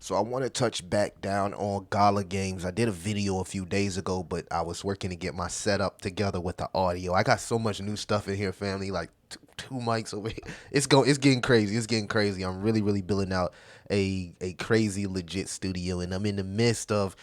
So I want to touch back down on Gala Games. I did a video a few days ago, but I was working to get my setup together with the audio. I got so much new stuff in here, family. Like two mics over here. It's getting crazy. It's getting crazy. I'm really building out a crazy legit studio, and I'm in the midst of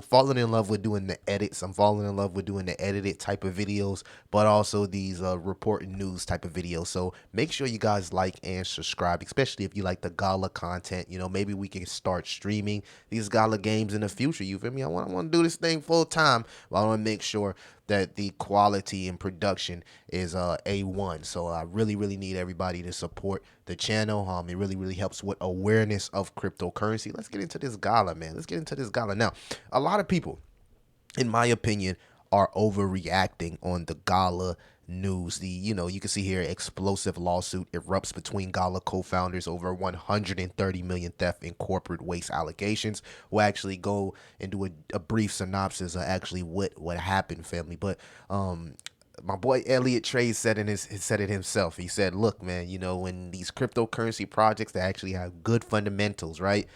falling in love with doing the edits. I'm falling in love with doing the edited type of videos, but also these reporting news type of videos. So make sure you guys like and subscribe, especially if you like the Gala content. Maybe we can start streaming these Gala games in the future. You feel me? I want to do this thing full time, but I want to make sure that the quality and production is A1. So I really need everybody to support the channel. It really helps with awareness of cryptocurrency. Let's get into this Gala, man. Let's get into this Gala. Now, a lot of people, in my opinion, are overreacting on the Gala news. You can see here, explosive lawsuit erupts between Gala co-founders over 130 million theft and corporate waste allegations. We'll actually go and do a brief synopsis of actually what happened, family. But my boy Elliot Trade said it himself. He said, "Look, man, when these cryptocurrency projects that actually have good fundamentals, right,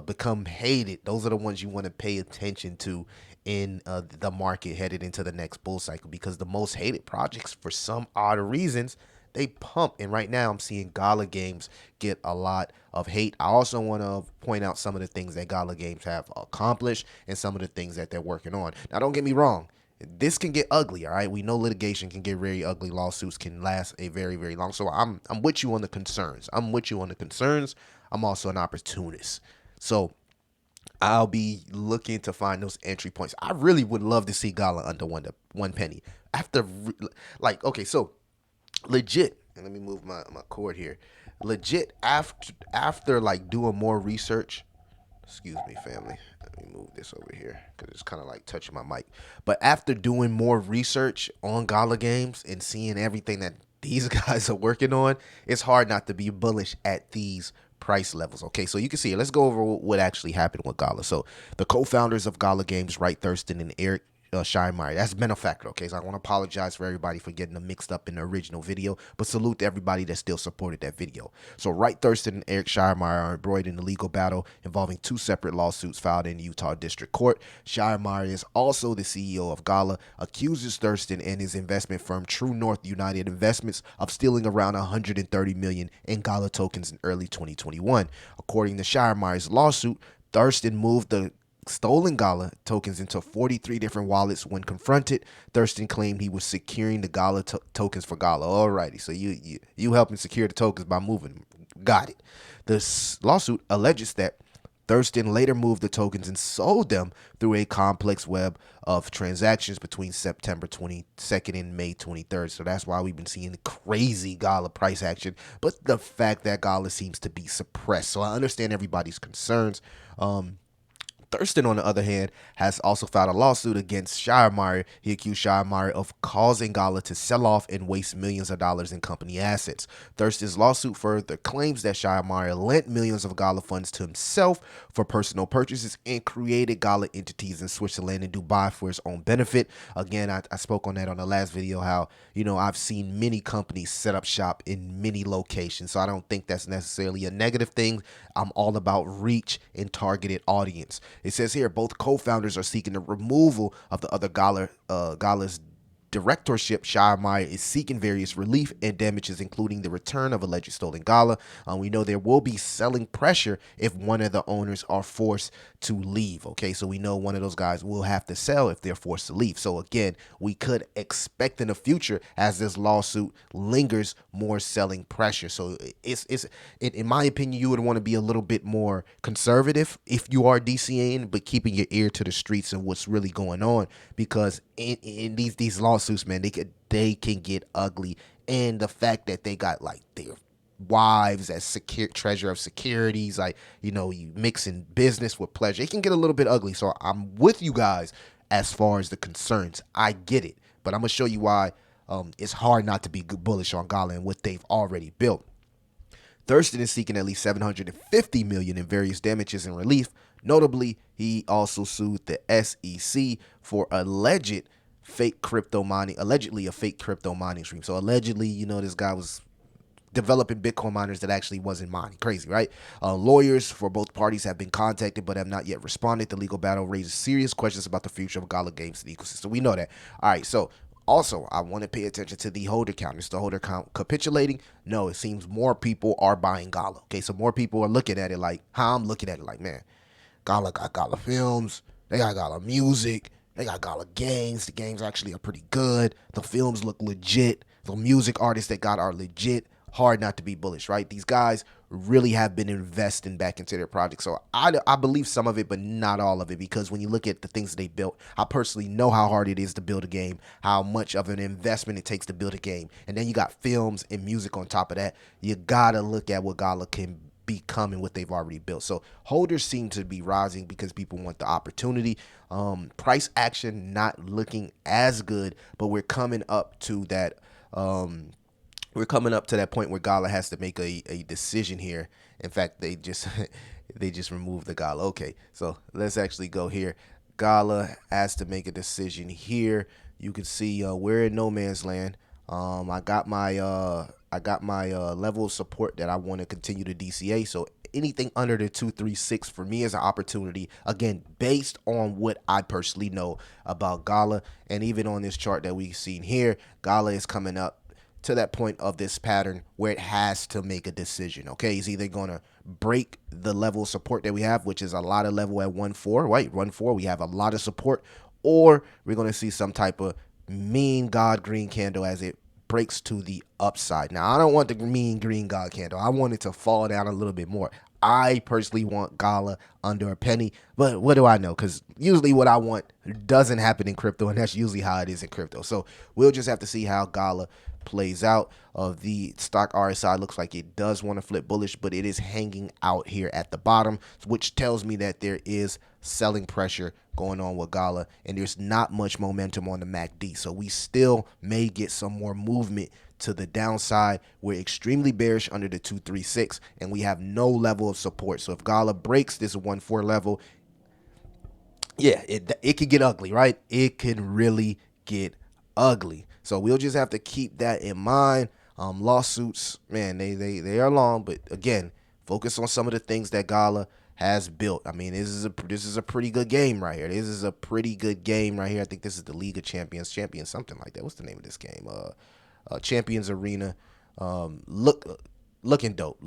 become hated, those are the ones you want to pay attention to in the market headed into the next bull cycle, because the most hated projects, for some odd reasons, they pump. And right now I'm seeing Gala Games get a lot of hate. I also want to point out some of the things that Gala Games have accomplished and some of the things that they're working on. Now, don't get me wrong, this can get ugly. All right, we know litigation can get very ugly. Lawsuits can last a very long. So I'm with you on the concerns. I'm also an opportunist. So I'll be looking to find those entry points. I really would love to see Gala under one penny. After, okay, so legit, and let me move my cord here. Legit, after like doing more research. Excuse me, family. Let me move this over here because it's kind of like touching my mic. But after doing more research on Gala Games and seeing everything that these guys are working on, it's hard not to be bullish at these price levels. Okay, so you can see it. Let's go over what actually happened with Gala. So the co-founders of Gala Games, Wright Thurston and Eric Scheinmeyer. That's been a factor. Okay, so I want to apologize for everybody for getting them mixed up in the original video, but salute to everybody that still supported that video. So Wright Thurston and Eric Scheinmeyer are embroiled in a legal battle involving two separate lawsuits filed in Utah District Court. Scheinmeyer is also the CEO of Gala, accuses Thurston and his investment firm True North United Investments of stealing around 130 million in Gala tokens in early 2021. According to Scheinmeyer's lawsuit, Thurston moved the stolen Gala tokens into 43 different wallets. When confronted, Thurston claimed he was securing the Gala tokens for Gala. Alrighty, so you helping secure the tokens by moving them. Got it. This lawsuit alleges that Thurston later moved the tokens and sold them through a complex web of transactions between September 22nd and May 23rd. So that's why we've been seeing crazy Gala price action. But the fact that Gala seems to be suppressed. So I understand everybody's concerns. Thurston, on the other hand, has also filed a lawsuit against Scheinmeyer. He accused Scheinmeyer of causing Gala to sell off and waste millions of dollars in company assets. Thurston's lawsuit further claims that Scheinmeyer lent millions of Gala funds to himself for personal purchases and created Gala entities in Switzerland and Dubai for his own benefit. Again, I spoke on that on the last video, how, I've seen many companies set up shop in many locations. So I don't think that's necessarily a negative thing. I'm all about reach and targeted audience. It says here both co-founders are seeking the removal of the other Gala's directorship. Scheinmeyer is seeking various relief and damages, including the return of alleged stolen Gala. We know there will be selling pressure if one of the owners are forced to leave. Okay, so we know one of those guys will have to sell if they're forced to leave. So again, we could expect in the future, as this lawsuit lingers, more selling pressure. So in my opinion, you would want to be a little bit more conservative if you are DCAing, but keeping your ear to the streets and what's really going on, because in these lawsuits, man, they can get ugly. And the fact that they got like their wives as treasurer of securities, like, you mixing business with pleasure, it can get a little bit ugly. So I'm with you guys as far as the concerns. I get it, but I'm gonna show you why it's hard not to be bullish on Gala and what they've already built. Thurston is seeking at least 750 million in various damages and relief. Notably, he also sued the SEC for allegedly a fake crypto mining stream. So allegedly, this guy was developing Bitcoin miners that actually wasn't mining. Crazy, right? Lawyers for both parties have been contacted but have not yet responded. The legal battle raises serious questions about the future of Gala Games and the ecosystem. We know that. All right, so also, I want to pay attention to the holder count. Is the holder count capitulating? No, it seems more people are buying Gala. Okay, so more people are looking at it like how I'm looking at it like, man, Gala got Gala films, they got Gala music, they got Gala games. The games actually are pretty good. The films look legit. The music artists that got are legit. Hard not to be bullish, right? These guys really have been investing back into their project. So I believe some of it, but not all of it, because when you look at the things they built, I personally know how hard it is to build a game, how much of an investment it takes to build a game. And then you got films and music on top of that. You got to look at what Gala can becoming what they've already built. So holders seem to be rising because people want the opportunity. Price action not looking as good, but we're coming up to that. We're coming up to that point where Gala has to make a decision here. In fact, they just they just removed the Gala. Okay, so let's actually go here. Gala has to make a decision here. You can see we're in no man's land. I got my level of support that I want to continue to DCA. So anything under the 236 for me is an opportunity. Again, based on what I personally know about Gala, and even on this chart that we've seen here, Gala is coming up to that point of this pattern where it has to make a decision. Okay, it's either going to break the level of support that we have, which is a lot of level at 1.4, right? 1.4, we have a lot of support, or we're going to see some type of mean God green candle as it breaks to the upside. Now, I don't want the mean green God candle. I want it to fall down a little bit more. I personally want Gala under a penny, but what do I know? Because usually what I want doesn't happen in crypto, and that's usually how it is in crypto. So we'll just have to see how Gala plays out. The stock RSI looks like it does want to flip bullish, but it is hanging out here at the bottom, which tells me that there is selling pressure going on with Gala, and there's not much momentum on the MACD. So we still may get some more movement to the downside. We're extremely bearish under the 236, and we have no level of support. So if Gala breaks this 1.4 level, yeah, it could get ugly, right? It can really get ugly. So we'll just have to keep that in mind. Lawsuits, man, they are long, but again, focus on some of the things that Gala has built. I mean, this is a pretty good game right here. This is a pretty good game right here. I think this is the League of Champions, something like that. What's the name of this game? Champions Arena. Looking dope.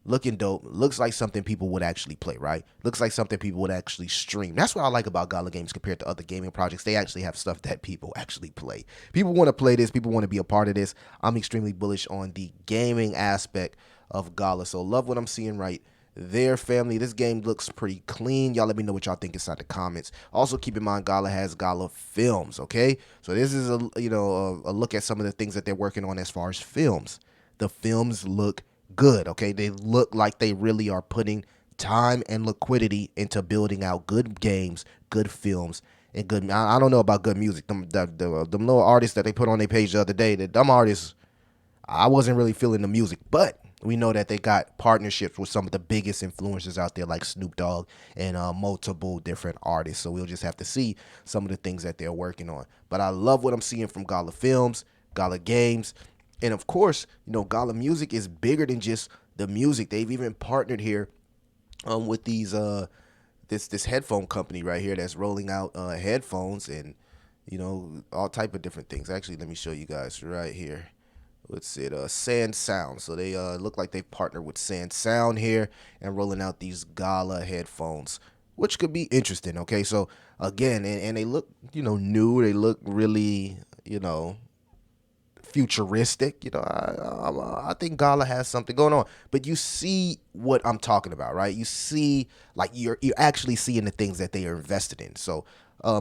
Looks like something people would actually play, right? Looks like something people would actually stream. That's what I like about Gala Games compared to other gaming projects. They actually have stuff that people actually play. People want to play this. People want to be a part of this. I'm extremely bullish on the gaming aspect of Gala. So love what I'm seeing right there, family. This game looks pretty clean. Y'all let me know what y'all think inside the comments. Also, keep in mind Gala has Gala films, okay? So this is a look at some of the things that they're working on as far as films. The films look good, okay? They look like they really are putting time and liquidity into building out good games, good films, and good. I don't know about good music. Them little artists that they put on their page the other day, the dumb artists, I wasn't really feeling the music, but we know that they got partnerships with some of the biggest influencers out there, like Snoop Dogg and multiple different artists. So we'll just have to see some of the things that they're working on. But I love what I'm seeing from Gala Films, Gala Games, and of course, Gala Music is bigger than just the music. They've even partnered here with these this headphone company right here that's rolling out headphones and all type of different things. Actually, let me show you guys right here. What's it? Sand Sound. So they look like they partnered with Sand Sound here and rolling out these Gala headphones, which could be interesting. Okay, so again, and they look new. They look really futuristic. I think Gala has something going on. But you see what I'm talking about, right? You see, like you're actually seeing the things that they are invested in. So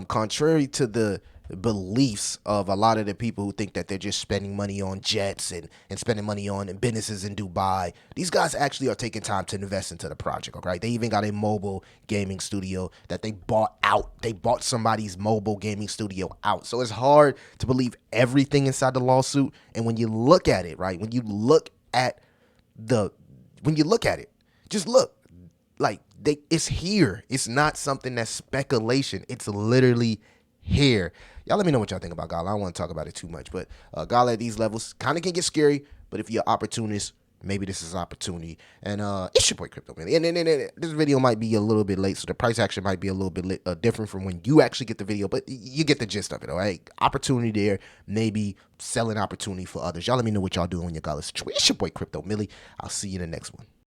contrary to the beliefs of a lot of the people who think that they're just spending money on jets and spending money on businesses in Dubai, these guys actually are taking time to invest into the project, okay? They even got a mobile gaming studio that they bought out. They bought somebody's mobile gaming studio out. So it's hard to believe everything inside the lawsuit. And when you look at it, right, when you look at it, just look. Like it's here. It's not something that's speculation. It's literally here. Y'all let me know what y'all think about Gala. I don't want to talk about it too much, but Gala at these levels kind of can get scary, But if you're an opportunist, maybe this is an opportunity. And it's your boy Crypto Man. And this video might be a little bit late, so the price action might be a little bit different from when you actually get the video, but you get the gist of it, all right? Opportunity there, maybe selling opportunity for others. Y'all let me know what y'all doing in your Gala situation. It's your boy Crypto Millie. I'll see you in the next one.